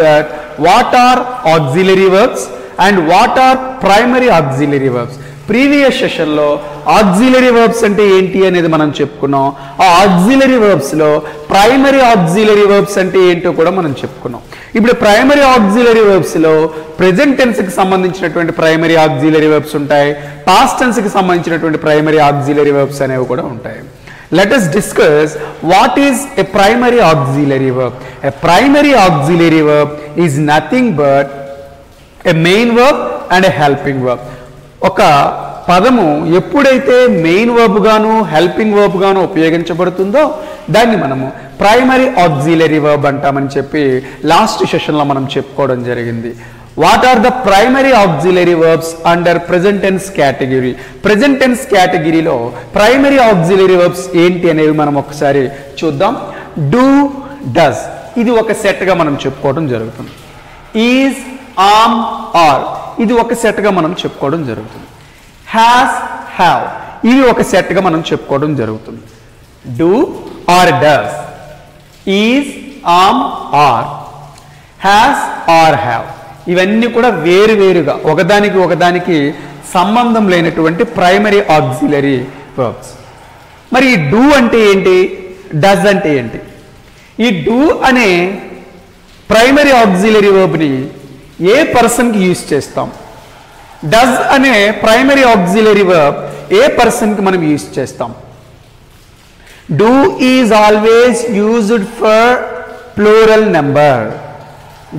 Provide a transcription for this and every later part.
that what are auxiliary verbs and what are primary auxiliary verbs. Previous సెషన్లో auxiliary verbs అంటే ఏంటి అనేది మనం చెప్పుకున్నాం. ఆ ఆక్సిలరీ వర్బ్స్లో ప్రైమరీ ఆక్సిలరీ వర్బ్స్ అంటే ఏంటో కూడా మనం చెప్పుకున్నాం. ఇప్పుడు ప్రైమరీ ఆక్సిలరీ వర్బ్స్లో ప్రెజెంట్ టెన్స్కి సంబంధించినటువంటి ప్రైమరీ ఆక్సిలరీ వర్బ్స్ ఉంటాయి, పాస్ట్ టెన్స్కి సంబంధించినటువంటి ప్రైమరీ ఆక్సిలరీ వర్బ్స్ అనేవి కూడా ఉంటాయి. Let us discuss what is a primary auxiliary verb. A primary auxiliary verb is nothing but a main verb and a helping verb. ఒక పదము ఎప్పుడైతే main verb గాను helping verb గాను ఉపయోగించబడుతుందో దాన్ని మనము ప్రైమరీ ఆక్సిలరీ వర్బ్ అంటామని చెప్పి లాస్ట్ సెషన్లో మనం చెప్పుకోవడం జరిగింది. What are the primary auxiliary verbs under present tense category. Present tense కేటగిరీలో ప్రైమరీ ఆక్సిలరీ వర్బ్స్ ఏంటి అనేవి మనం ఒకసారి చూద్దాం. డూ, డస్ ఇది ఒక సెట్గా మనం చెప్పుకోవడం జరుగుతుంది. ఈజ్, ఆమ్, ఆర్ ఇది ఒక సెట్గా మనం చెప్పుకోవడం జరుగుతుంది. హ్యాస్, హ్యావ్ ఇవి ఒక సెట్గా మనం చెప్పుకోవడం జరుగుతుంది. Do or does, is, am, are, has or have ఇవన్నీ కూడా వేరువేరుగా ఒకదానికి సంబంధం లేనటువంటి ప్రైమరీ ఆక్సిలరీ వర్బ్స్. మరి ఈ డూ అంటే ఏంటి, డస్ అంటే ఏంటి? ఈ డూ అనే ప్రైమరీ ఆక్సిలరీ వర్బ్ని ఏ పర్సన్కి యూజ్ చేస్తాం? డస్ అనే ప్రైమరీ ఆక్సిలరీ వర్బ్ ఏ పర్సన్కి మనం యూజ్ చేస్తాం? Do is always used for plural number.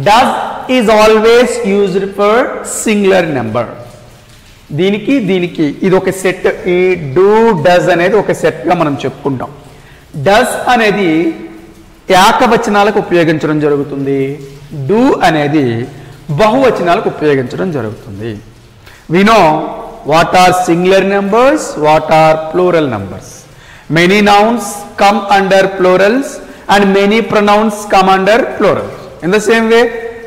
Does is always used for singular number. దీనికి ఇది ఒక సెట్. ఈ డూ, డస్ అనేది ఒక సెట్గా మనం చెప్పుకుంటాం. డస్ అనేది ఏకవచనాలకు ఉపయోగించడం జరుగుతుంది. డూ అనేది బహువచనాలకు ఉపయోగించడం జరుగుతుంది. We know what are singular numbers, what are plural numbers. Many nouns come under plurals and many pronouns come under plurals. In the same way,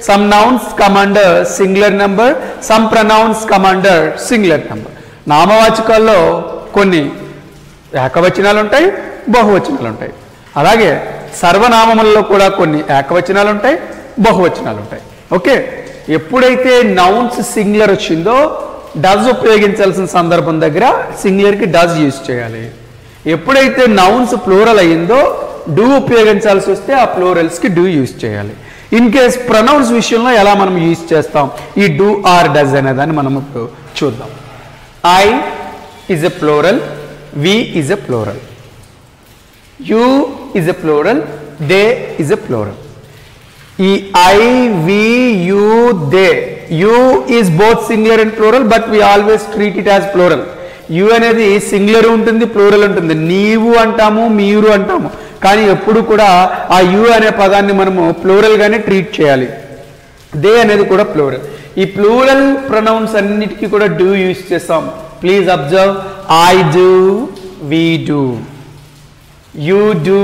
some nouns come under singular number, some pronouns come under singular number. నామవాచకాల్లో కొన్ని ఏకవచనాలు ఉంటాయి, బహువచనాలు ఉంటాయి. అలాగే సర్వనామములలో కూడా కొన్ని ఏకవచనాలు ఉంటాయి, బహువచనాలు ఉంటాయి. Okay, ఎప్పుడైతే nouns singular వచ్చిందో డస్ ఉపయోగించాల్సిన సందర్భం దగ్గర సింగులర్కి డస్ యూజ్ చేయాలి. ఎప్పుడైతే నౌన్స్ ప్లూరల్ అయ్యిందో డూ ఉపయోగించాల్సి వస్తే ఆ ప్లూరల్స్కి డూ యూజ్ చేయాలి. ఇన్ కేస్ ప్రొనౌన్స్ విషయంలో ఎలా మనం యూజ్ చేస్తాం ఈ డూ ఆర్ డస్ అనేదాన్ని మనం ఇప్పుడు చూద్దాం. I is a plural, we is a plural, you is a plural, they is a plural. ఈ I, we, you, they, you is both singular and plural but we always treat it as plural. You అనేది singular ఉంటుంది, plural ఉంటుంది. నీవు అంటాము, మీరు అంటాము, కానీ ఎప్పుడు కూడా ఆ యూ అనే పదాన్ని మనము ప్లూరల్గానే ట్రీట్ చేయాలి. దే అనేది కూడా ప్లూరల్. ఈ ప్లూరల్ ప్రొనౌన్స్ అన్నిటికీ కూడా డూ యూజ్ చేస్తాం. Please observe, I do, we do, you do,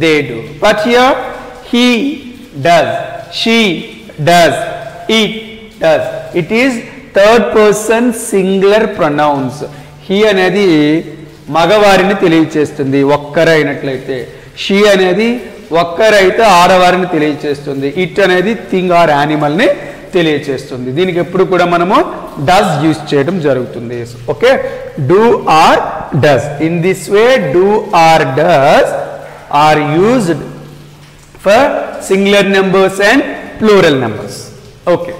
they do. But here he does, she does, it does. It is third person singular pronouns. He అనేది మగవారిని తెలియచేస్తుంది ఒక్కరైనట్లయితే, she అనేది ఒక్కరైతే ఆడవారిని తెలియచేస్తుంది, it అనేది thing or యానిమల్ని తెలియచేస్తుంది. దీనికి ఎప్పుడు కూడా మనము డస్ యూజ్ చేయడం జరుగుతుంది. Okay, do or does. In this way do or does are used for singular numbers and plural numbers. Okay,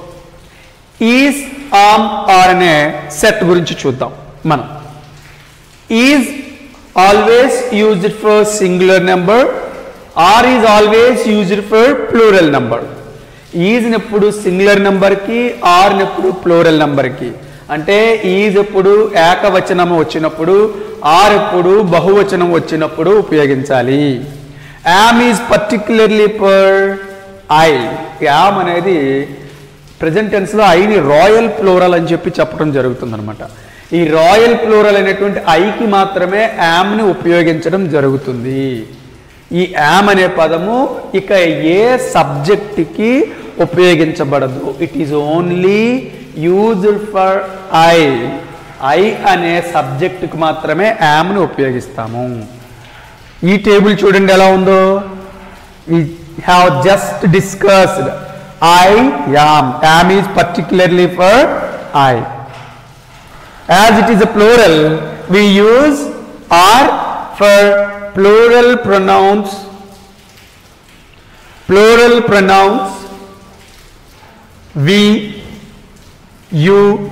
is, are అనే సెట్ గురించి చూద్దాం మనం. is always used for singular number, are is always used for plural number. is ఎప్పుడు singular నెంబర్కి, are ఎప్పుడు plural నెంబర్కి. అంటే is ఎప్పుడు ఏకవచనం వచ్చినప్పుడు, are ఎప్పుడు బహువచనం వచ్చినప్పుడు ఉపయోగించాలి. am is particularly for I. am అనేది ప్రెజెంట్ టెన్స్లో ఐని రాయల్ ప్లూరల్ అని చెప్పడం జరుగుతుంది అనమాట. ఈ రాయల్ ప్లూరల్ అనేటువంటి ఐకి మాత్రమే యామ్ని ఉపయోగించడం జరుగుతుంది. ఈ యామ్ అనే పదము ఇక ఏ సబ్జెక్ట్కి ఉపయోగించబడదు. It is only used for I. I అనే సబ్జెక్టుకి మాత్రమే యామ్ని ఉపయోగిస్తాము. ఈ టేబుల్ చూడండి ఎలా ఉందో. We have just discussed I am. Am is particularly for I. As it is a plural, we use are for plural pronouns. Plural pronouns we, you,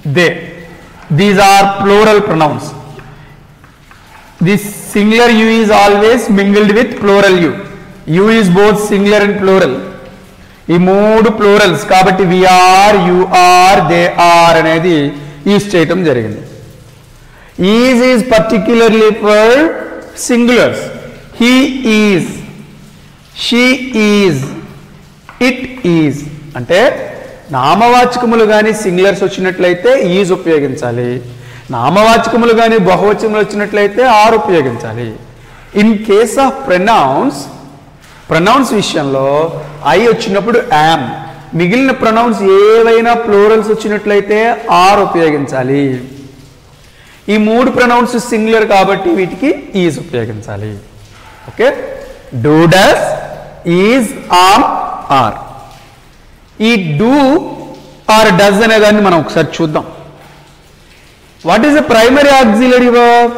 they. These are plural pronouns. This singular you is always mingled with plural you. You is both singular and plural. ఈ మూడు plurals కాబట్టి we are, you are, they are అనేది use చేయటం జరిగింది. Is is particularly for singulars. He is, she is, it is. అంటే నామవాచకములు కానీ singulars వచ్చినట్లయితే ఈజ్ ఉపయోగించాలి. నామవాచకములు కానీ బహువచనములు వచ్చినట్లయితే ఆర్ ఉపయోగించాలి. ఇన్ కేస్ ఆఫ్ ప్రొనౌన్స్ విషయంలో ఐ వచ్చినప్పుడు యామ్, మిగిలిన ప్రొనౌన్స్ ఏవైనా ప్లూరల్స్ వచ్చినట్లయితే ఆర్ ఉపయోగించాలి. ఈ మూడు ప్రొనౌన్స్ సింగులర్ కాబట్టి వీటికి ఈజ్ ఉపయోగించాలి. Okay, do, does, is, am, are. ఈ డూ ఆర్ డస్ అనే దాన్ని మనం ఒకసారి చూద్దాం. What is the primary auxiliary verb?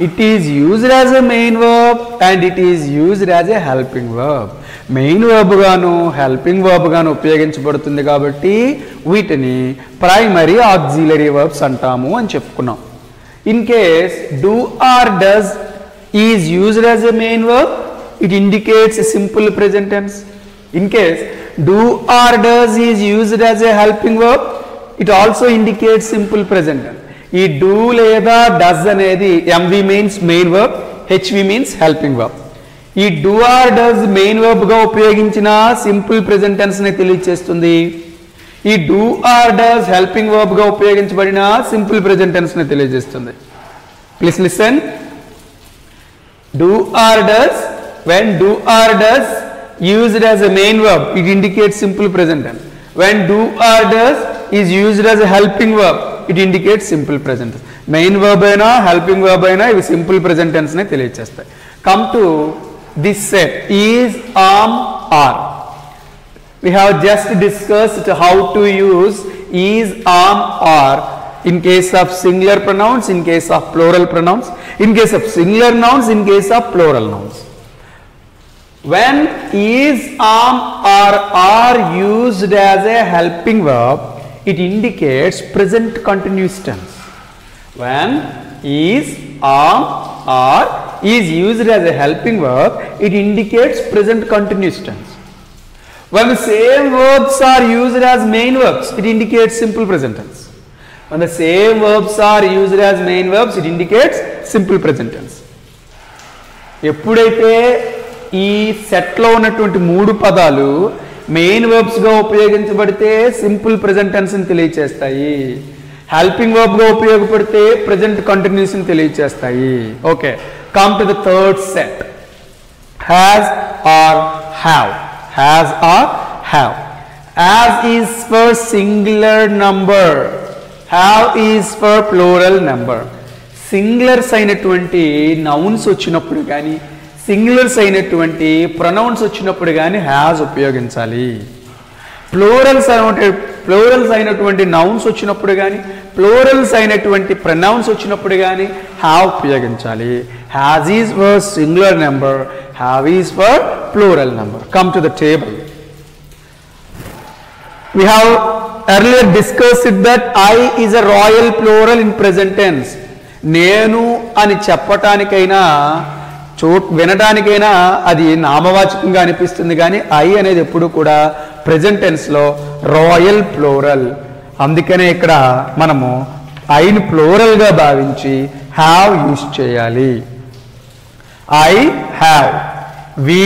It is used as a main verb and it is used as a helping verb. Main verb గాను helping verb గాను ఉపయోగించబడుతుంది కాబట్టి వీటిని ప్రైమరీ ఆక్సిలరీ వర్బ్స్ అంటాము అని చెప్పుకున్నాం. In case do or does is used as a main verb, it indicates simple present tense. In case do or does is used as a helping verb, it also indicates simple present tense. ఈ do లేదా does అనేది MV means main verb, HV means helping verb. ఈ do or does main verb గా ఉపయోగించిన simple present tense ని తెలియజేస్తుంది. ఈ do or does helping verb గా ఉపయోగించబడిన సింపుల్ ప్రెజెంట్ టెన్స్ ని తెలియజేస్తుంది. Please listen. Do or does, when do or does used as a main verb, it indicates simple present tense. When do or does is used as a helping verb, it indicates simple present tense. Main verb అయినా helping verb అయినా ఇవి simple present tense నే తెలియజేస్తాయి. Come to this set, is, am, are. We have just discussed how to use is, am, are in case of singular pronouns, in case of plural pronouns, in case of singular nouns, in case of plural nouns. When is, am, or are used as a helping verb, it indicates present continuous tense. When is, am, or is used as a helping verb, it indicates present continuous tense. When the same verbs are used as main verbs, it indicates simple present tense. When the same verbs are used as main verbs, it indicates simple present tense. ఎప్పుడైతే ఈ సెట్లో ఉన్నటువంటి మూడు పదాలు main verbs గా ఉపయోగించబడితే simple present tense ని తెలియజేస్తాయి, helping verb గా ఉపయోగపడితే ప్రెజెంట్ కంటిన్యూస్ ని తెలియజేస్తాయి. Okay, come to the third set, has or have. Has or have. Has is for singular number, have is for plural number. Singulars అయినటువంటి nouns వచ్చినప్పుడు కానీ singulars అయినటువంటి ప్రొనౌన్స్ వచ్చినప్పుడు కానీ హ్యాస్ ఉపయోగించాలి. ప్లూరల్స్ అయినటువంటి నౌన్స్ వచ్చినప్పుడు కానీ ప్లూరల్స్ అయినటువంటి ప్రొనౌన్స్ వచ్చినప్పుడు కానీ హ్యావ్ ఉపయోగించాలి. Has is for singular number, have is for plural number. Come to the table. We have earlier discussed that I is a royal plural in present tense. నేను అని చెప్పటానికైనా వినడానికైనా అది నామవాచకంగా అనిపిస్తుంది, కానీ ఐ అనేది ఎప్పుడు కూడా ప్రెజెంట్ టెన్స్ లో రాయల్ ప్లూరల్. అందుకనే ఇక్కడ మనము ఐని ప్లూరల్ గా భావించి హ్యావ్ యూజ్ చేయాలి. I have, we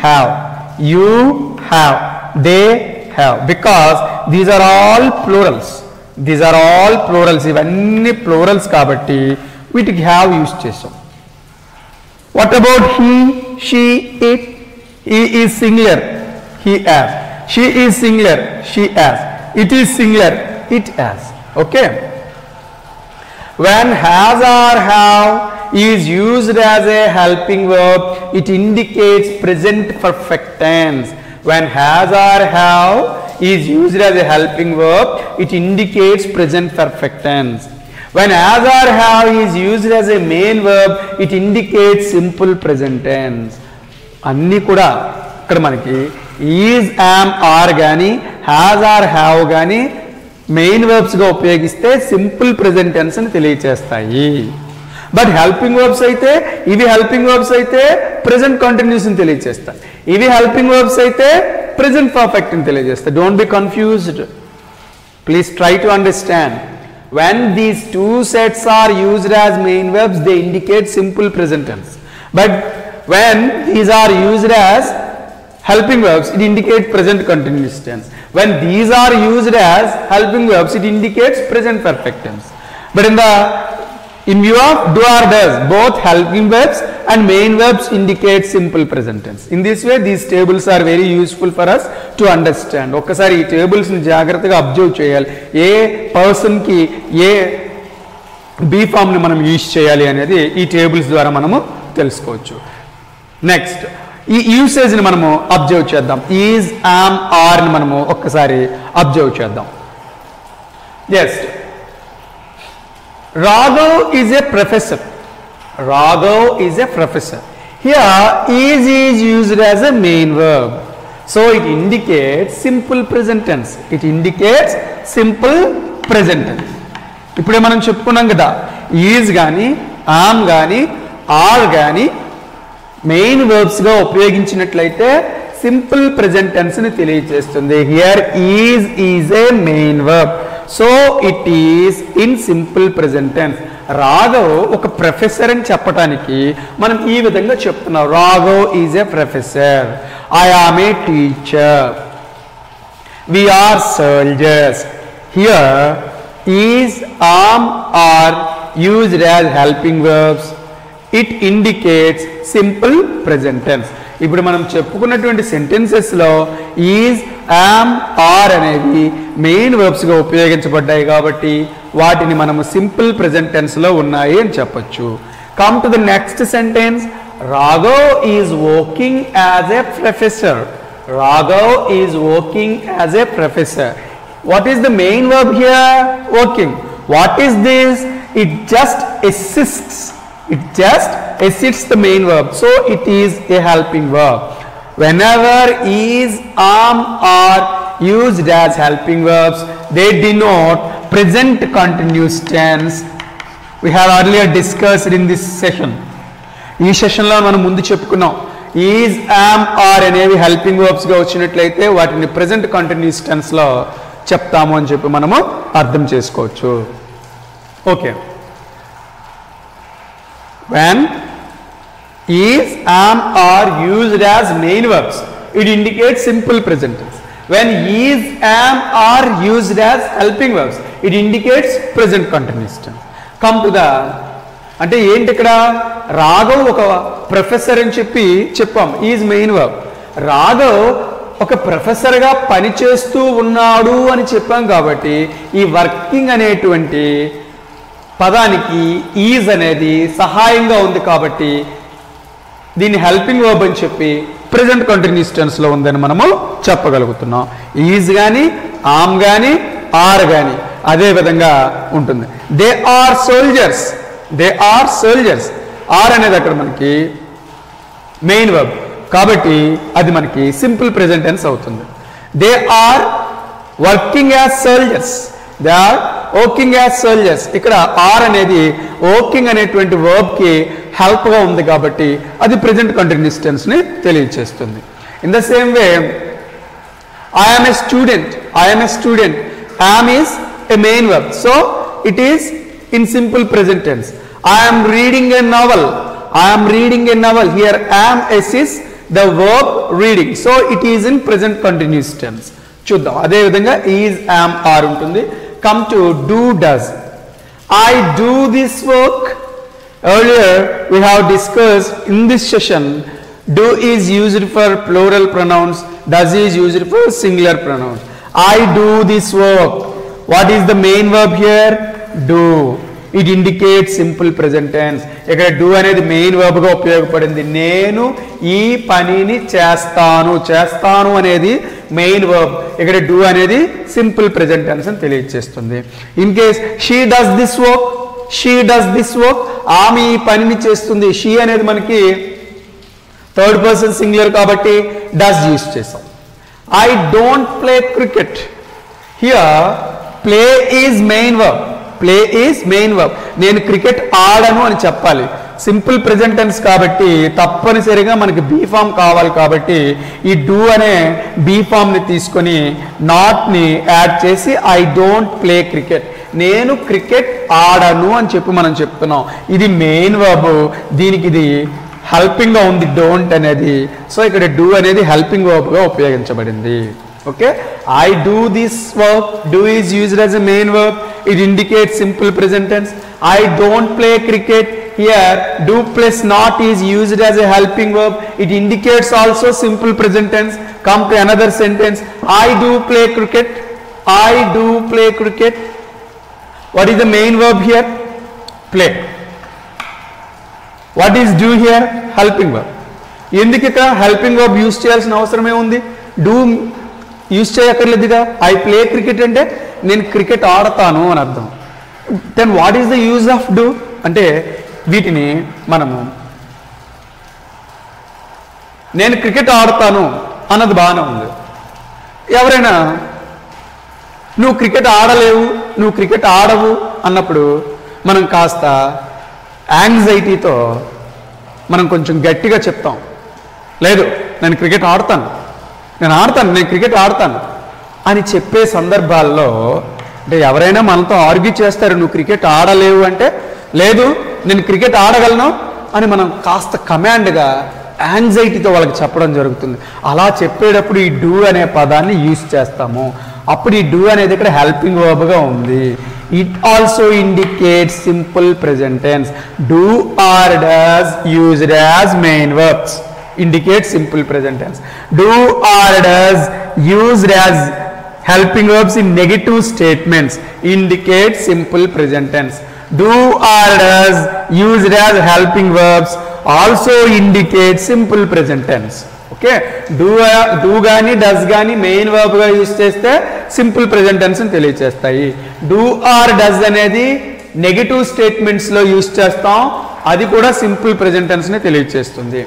have, you have, they have, because these are all plurals. These are all plurals. ఇవన్నీ ప్లూరల్స్ కాబట్టి వీటికి హ్యావ్ యూజ్ చేసాం. What about he, she, it? He is singular, he has. She is singular, she has. It is singular, it has. Okay. When has or have is used as a helping verb, it indicates present perfect tense. when has or have is used as a helping verb, it indicates present perfect tense. When has or have is used as a main verb, it indicates simple present tense. అన్నీ కూడా ఇక్కడ మనకి is, am, are కానీ has are have కానీ main వర్బ్స్గా ఉపయోగిస్తే simple present tense అని తెలియచేస్తాయి. But helping verbs అయితే ఇవి హెల్పింగ్ వర్బ్స్ అయితే ప్రెజెంట్ కంటిన్యూస్ అని తెలియజేస్తాయి, ఇవి హెల్పింగ్ వర్బ్స్ అయితే ప్రెజెంట్ పర్ఫెక్ట్ అని తెలియజేస్తాయి. Don't be confused, please try to understand. When these two sets are used as main verbs, they indicate simple present tense. But when these are used as helping verbs, it indicates present continuous tense. When these are used as helping verbs, it indicates present perfect tense. But in view of do or does, both helping verbs and main verbs indicate simple present tense. In this way, these tables are very useful for us to understand. ఒక్కసారి ఈ tables ని జాగ్రత్తగా observe చేయాలి. ఏ person కి A B form ని మనం use చేయాలి అనేది ఈ టేబుల్స్ ద్వారా మనము తెలుసుకోవచ్చు. నెక్స్ట్ ఈ యూసేజ్ ని మనము అబ్జర్వ్ చేద్దాం. ఈజ్, యామ్, ఆర్ ని మనము ఒక్కసారి అబ్జర్వ్ చేద్దాం. Next Raghav is a professor. Raghav is a professor. Here is used as a main verb. So it indicates simple present tense. It indicates simple present tense. ఇప్పుడే మనం చెప్పుకున్నాం కదా, is కానీ ఆమ్ కానీ ఆర్ కానీ మెయిన్ వర్బ్స్గా ఉపయోగించినట్లయితే simple present tense ని తెలియజేస్తుంది. Here is a main verb, so it is in simple present tense. Raghav ఒక ప్రొఫెసర్ అని చెప్పడానికి మనం ఈ విధంగా చెప్తున్నాం. Raghav is a professor, I am a teacher, we are soldiers. Here is, am, are used as helping verbs. It indicates simple present tense. ఇప్పుడు మనం చెప్పుకున్నటువంటి సెంటెన్సెస్లో ఈజ్, యామ్, ఆర్ అనేవి మెయిన్ వర్బ్స్గా ఉపయోగించబడ్డాయి కాబట్టి వాటిని మనము సింపుల్ ప్రెజెంట్ టెన్స్లో ఉన్నాయి అని చెప్పొచ్చు. Come to the next sentence. Raghav is working as a professor. Raghav is working as a professor. What is the main verb here? Working. What is this? It just assists. It just assists the main verb, so it is a helping verb. Whenever is, am, are used as helping verbs, they denote present continuous tense. We have earlier discussed in this session. ఈ సెషన్లో మనం ముందు చెప్పుకున్నాం, is, am, are అనేవి helping వర్బ్స్గా వచ్చినట్లయితే వాటిని present continuous టెన్స్లో చెప్తాము అని చెప్పి మనము అర్థం చేసుకోవచ్చు. Okay, when is, am, are used as main verbs, it indicates simple present tense. When is, am, are used as helping verbs, it indicates present continuous tense. Come to the, అంటే ఏంటి ఇక్కడ? రాఘవ్ ఒక ప్రొఫెసర్ అని చెప్పాం, is main verb. Raghav ఒక ప్రొఫెసర్గా పనిచేస్తూ ఉన్నాడు అని చెప్పాం కాబట్టి ఈ వర్కింగ్ అనేటువంటి పదానికి ఈజ్ అనేది సహాయంగా ఉంది కాబట్టి దీన్ని హెల్పింగ్ వర్బ్ అని చెప్పి ప్రెజెంట్ కంటిన్యూస్ టెన్స్లో ఉందని మనము చెప్పగలుగుతున్నాం. ఈజ్ కానీ, ఆమ్ కానీ, ఆర్ కానీ అదే విధంగా ఉంటుంది. They are soldiers. They are soldiers. Are అనేది అక్కడ మనకి మెయిన్ వర్బ్ కాబట్టి అది మనకి సింపుల్ ప్రెజెంట్ టెన్స్ అవుతుంది. They are working as soldiers. They are working as soldiers. ఇక్కడ ఆర్ అనేది వర్కింగ్ అనేటువంటి వర్బ్కి హెల్ప్గా ఉంది కాబట్టి అది ప్రెజెంట్ కంటిన్యూస్ టెన్స్ని తెలియజేస్తుంది. In the same way I'm a student. I'm a student. Am is a main verb, so it is in simple present tense. I am reading a novel. I am reading a novel. Here am assists the verb reading, so it is in present continuous tense. చూద్దాం అదే విధంగా is, am, are ఉంటుంది. Come to do, does. I do this work. Earlier we have discussed in this session do is used for plural pronouns, does is used for singular pronouns. I do this work. What is the main verb here? Do. It indicate simple present tense. ఇక్కడ do అనేది main verb గా ఉపయోగపడింది. నేను ఈ పనిని చేస్తాను అనేది main verb. ఇక్కడ డూ అనేది సింపుల్ ప్రెజెంట్ టెన్స్ అని తెలియజేస్తుంది. In case she does this work, ఆమె ఈ పనిని చేస్తుంది. షీ అనేది మనకి థర్డ్ పర్సన్ సింగులర్ కాబట్టి డస్ యూస్ చేసాం. I don't play cricket. Here play is main verb. నేను క్రికెట్ ఆడను అని చెప్పాలి. సింపుల్ ప్రెజెంట్ టెన్స్ కాబట్టి తప్పనిసరిగా మనకి బీ ఫామ్ కావాలి కాబట్టి ఈ డూ అనే బీ ఫామ్ ని తీసుకొని నాట్ ని యాడ్ చేసి ఐ డోంట్ ప్లే క్రికెట్, నేను క్రికెట్ ఆడను అని చెప్పి మనం చెప్తున్నాం. ఇది మెయిన్ వర్బ్, దీనికి ఇది హెల్పింగ్ గా ఉంది డోంట్ అనేది. సో ఇక్కడ డూ అనేది హెల్పింగ్ వర్బ్ గా ఉపయోగించబడింది. Okay, I do this work, do is used as a main verb, it indicates simple present tense. I don't play cricket, here do plus not is used as a helping verb, it indicates also simple present tense. Come to another sentence, I do play cricket. What is the main verb here? Play. What is do here? Helping verb. ఎందుకు ఇక్కడ helping verb use చేయాల్సిన అవసరమే ఉంది? Do use చేయక్కర్లేదుగా. I play cricket అంటే నేను cricket ఆడతాను అని అర్థం. Then what is the use of do అంటే వీటిని మనము నేను క్రికెట్ ఆడతాను అన్నది బాగానే ఉంది. ఎవరైనా నువ్వు క్రికెట్ ఆడలేవు, నువ్వు క్రికెట్ ఆడవు అన్నప్పుడు మనం కాస్త యాంగ్జైటీతో మనం కొంచెం గట్టిగా చెప్తాం, లేదు నేను క్రికెట్ ఆడతాను అని చెప్పే సందర్భాల్లో అంటే ఎవరైనా మనతో ఆర్గ్యూ చేస్తారు, నువ్వు క్రికెట్ ఆడలేవు అంటే లేదు నేను క్రికెట్ ఆడగలను అని మనం కాస్త కమాండ్గా యాంగ్జైటీతో వాళ్ళకి చెప్పడం జరుగుతుంది. అలా చెప్పేటప్పుడు ఈ డూ అనే పదాన్ని యూజ్ చేస్తాము. అప్పుడు ఈ డూ అనేది ఇక్కడ హెల్పింగ్ వర్బ్గా ఉంది. It also indicates simple present tense. Do or does used as main verbs indicate simple present tense. Do or does used as helping verbs in negative statements indicate simple present tense. Do or does used as helping verbs also indicate simple present tense. Okay, do gaani does gaani main verb ga use cheste simple present tense ni తెలియచేస్తాయి. Do or does అనేది negative statements లో use చేస్తాం, అది కూడా simple present tense ని తెలియచేస్తుంది.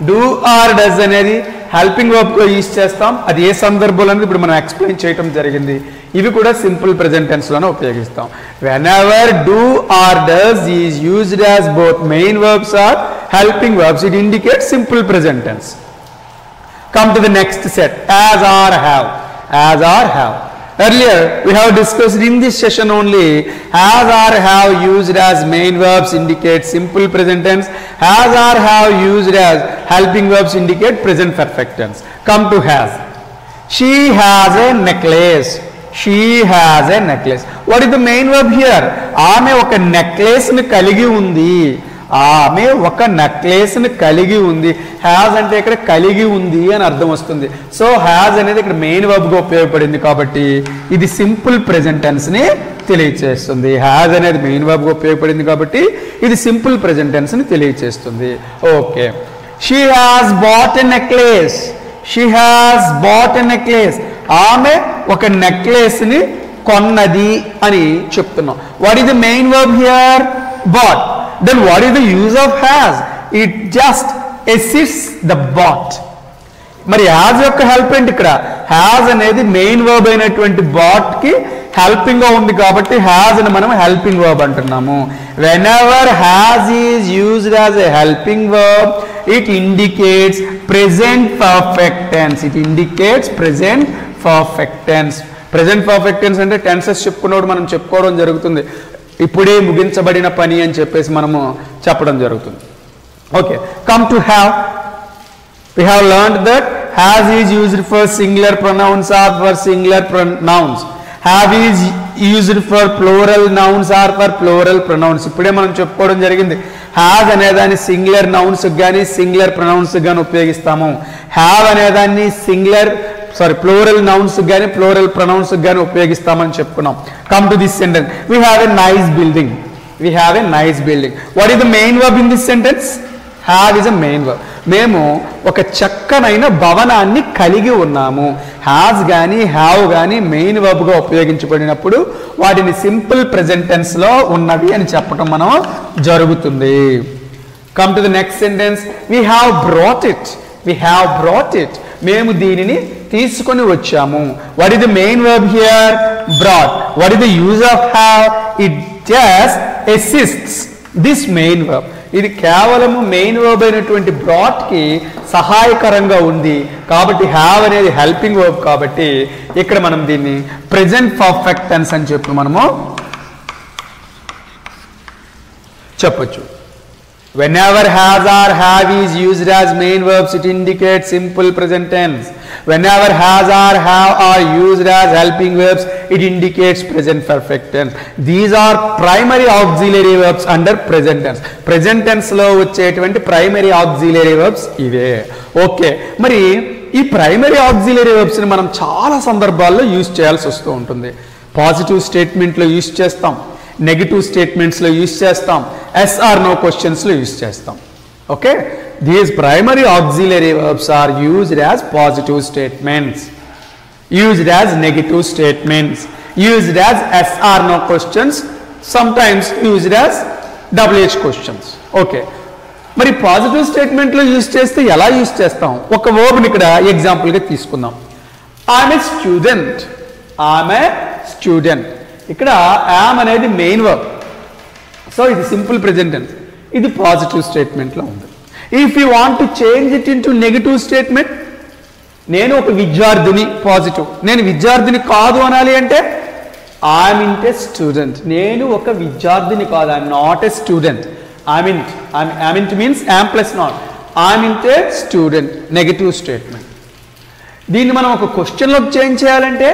Do or does అనేది helping verb గా use చేస్తాం, అది ఏ సందర్భంలో అనేది ఇప్పుడు మనం ఎక్స్ప్లెయిన్ చేయడం జరిగింది. ఇవి కూడా సింపుల్ ప్రెజెంట్ టెన్స్ లోనే ఉపయోగిస్తాం. Whenever do or does is used as both main verbs or helping verbs, it indicates simple present tense. Come to the next set, as are have. As are have earlier we have discussed in this session only. Has or have used as main verbs indicate simple present tense. Has or have used as helping verbs indicate present perfect tense. Come to has. She has a necklace. She has a necklace. What is the main verb here? ఆమె ఒక necklace ని కలిగి ఉంది. ఆమె ఒక necklace ని కలిగి ఉంది. హ్యాజ్ అంటే ఇక్కడ కలిగి ఉంది అని అర్థం వస్తుంది. సో హ్యాజ్ అనేది ఇక్కడ మెయిన్ వర్బ్ గా ఉపయోగపడింది కాబట్టి ఇది సింపుల్ ప్రెజెంట్ టెన్స్ ని తెలియచేస్తుంది. హ్యాజ్ అనేది మెయిన్ వర్బ్ గా ఉపయోగపడింది కాబట్టి ఇది సింపుల్ ప్రెజెంట్ టెన్స్ ని తెలియచేస్తుంది. Okay, she has bought a necklace. She has bought a necklace. ఆమె ఒక నెక్లెస్ ని కొన్నది అని చెప్తున్నాం. What is the main verb here? Bought. Then what is the use of has? It just assists the bought. మరి has యొక్క help ఏంటి ఇక్కడ? has అనేది మెయిన్ వర్బ్ అయినటువంటి bought కి హెల్పింగ్ గా ఉంది కాబట్టి has అని మనం హెల్పింగ్ వర్బ్ అంటున్నాము. Whenever has is used as a helping verb, it indicates present perfect tense. It indicates present perfect tense. Present perfect tense అంటే టెన్సెస్ చెప్పుకున్నప్పుడు మనం చెప్పుకోవడం జరుగుతుంది, ఇప్పుడే ముగించబడిన పని అని చెప్పేసి మనము చెప్పడం జరుగుతుంది. Okay, come to have. We have learned that has is used for singular pronouns or for singular nouns. Have is used for plural nouns or for plural pronouns. ఇప్పుడే మనం చెప్పుకోవడం జరిగింది. has అనేదాన్ని సింగులర్ నౌన్స్ కానీ singular pronounce కానీ ఉపయోగిస్తాము. have అనేదాన్ని plural nouns కానీ ప్లూరల్ ప్రొనౌన్స్ కానీ ఉపయోగిస్తామని చెప్పుకున్నాం. Come to this sentence, we have a nice building. we have a nice building. What is the main verb in this sentence? Have is a main verb. మేము ఒక చక్కనైన భవనాన్ని కలిగి ఉన్నాము. Has కానీ హ్యావ్ కానీ మెయిన్ వర్బ్గా ఉపయోగించబడినప్పుడు వాటిని సింపుల్ ప్రెజెంట్ టెన్స్లో ఉన్నవి అని చెప్పడం మనం జరుగుతుంది. Come to the next sentence. we have brought it. we have brought it. మేము దీనిని తీసుకొని వచ్చాము. what is the main verb here? brought. what is the use of have? it just assists this main verb. ఇది కేవలము main verb అయినటువంటి brought కి సహాయకరంగా ఉంది కాబట్టి హ్యావ్ అనేది హెల్పింగ్ వర్బ్ కాబట్టి ఇక్కడ మనం దీన్ని ప్రెజెంట్ పర్ఫెక్ట్ టెన్స్ అని చెప్పి మనము చెప్పొచ్చు. Whenever has or have is used as main verbs, it indicates simple present tense. Whenever has or have are used as helping verbs, it indicates present perfect tense. These are primary auxiliary verbs under present tense. Present tense లో వచ్చేటువంటి primary auxiliary verbs ఇవే. Okay, మరి ఈ primary auxiliary verbs ని మనం చాలా సందర్భాల్లో use చేయాల్సి వస్తూ ఉంటుంది. పాజిటివ్ స్టేట్మెంట్లో యూజ్ చేస్తాం, నెగిటివ్ స్టేట్మెంట్స్లో యూజ్ చేస్తాం, ఎస్ ఆర్ నో క్వశ్చన్స్లో యూజ్ చేస్తాం. Okay, these primary auxiliary verbs are used as positive statements, used as negative statements, used as yes or no questions, sometimes used as WH questions. Okay, మరి positive స్టేట్మెంట్లో use చేస్తే ఎలా use చేస్తాం? ఒక వర్బ్ని ఇక్కడ ఎగ్జాంపుల్గా తీసుకుందాం. I'm a student. I'm a student. ఇక్కడ యామ్ అనేది మెయిన్ వర్బ్, సో ఇది సింపుల్ ప్రెజెంట్ టెన్స్, ఇది పాజిటివ్ స్టేట్మెంట్లో ఉంది. If you want to change it into negative statement, నేను ఒక విద్యార్థిని పాజిటివ్, నేను విద్యార్థిని కాదు అనాలి అంటే ఐఎమ్ ఇంట్ ఏ స్టూడెంట్. నేను ఒక విద్యార్థిని కాదు, I'm not a student. I'm ain't means am plus not. I'm ain't a student, negative statement. దీన్ని మనం ఒక క్వశ్చన్లోకి చేంజ్ చేయాలంటే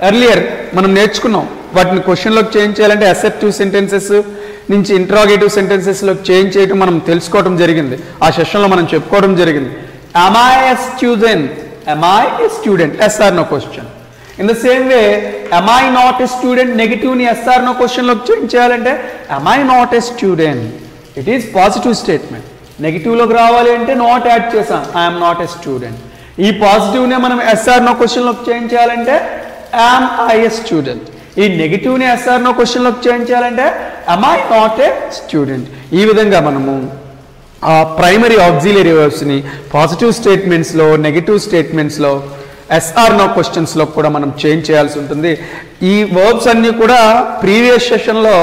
ఎర్లియర్ మనం నేర్చుకున్నాం, వాటిని క్వశ్చన్లోకి చేంజ్ చేయాలంటే అసెప్టివ్ సెంటెన్సెస్ నుంచి ఇంట్రాగేటివ్ సెంటెన్సెస్లోకి చేంజ్ చేయడం మనం తెలుసుకోవడం జరిగింది, ఆ సెషన్లో మనం చెప్పుకోవడం జరిగింది. am I a student? am I a student? yes or no question. in the same way, am I not a student? Negative ని yes or no క్వశ్చన్లోకి చేంజ్ చేయాలంటే am I not a student? it is positive statement. నెగిటివ్లోకి రావాలి అంటే not add చేసాం, I'm not a student. ఈ పాజిటివ్నే మనం ఎస్ ఆర్ నో క్వశ్చన్లోకి చేంజ్ చేయాలంటే am I a student? ఈ నెగిటివ్ని ఎస్ ఆర్ నో క్వశ్చన్లోకి చేంజ్ చేయాలంటే am I not a student? ఈ విధంగా మనము ఆ ప్రైమరీ ఆక్సిలరీ వర్బ్స్ని పాజిటివ్ స్టేట్మెంట్స్లో, నెగిటివ్ స్టేట్మెంట్స్లో, ఎస్ ఆర్ నో క్వశ్చన్స్లో కూడా మనం చేంజ్ చేయాల్సి ఉంటుంది. ఈ వర్బ్స్ అన్నీ కూడా ప్రీవియస్ సెషన్లో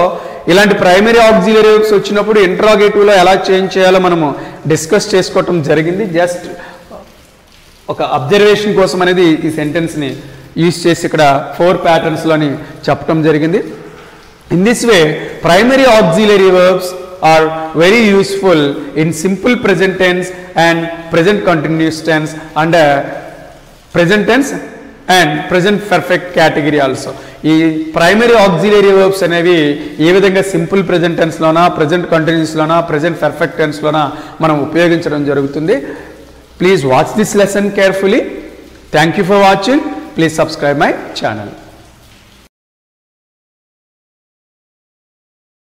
ఇలాంటి ప్రైమరీ ఆక్సిలరీ వర్బ్స్ వచ్చినప్పుడు ఇంట్రాగేటివ్లో ఎలా చేంజ్ చేయాలో మనము డిస్కస్ చేసుకోవటం జరిగింది. జస్ట్ ఒక అబ్జర్వేషన్ కోసం అనేది ఈ సెంటెన్స్ని యూజ్ చేసి ఇక్కడ 4 ప్యాటర్న్స్లోని చెప్పడం జరిగింది. In this way primary auxiliary verbs are very useful in simple present tense and present continuous tense and present tense and present perfect category also. ఈ ప్రైమరీ ఆక్సిలరీ వర్బ్స్ అనేవి ఏ విధంగా సింపుల్ ప్రెజెంట్ టెన్స్లోనా, ప్రెజెంట్ కంటిన్యూస్లోనా, present perfect టెన్స్లోనా మనం ఉపయోగించడం జరుగుతుంది. Please watch this lesson carefully. Thank you for watching. Please subscribe my channel.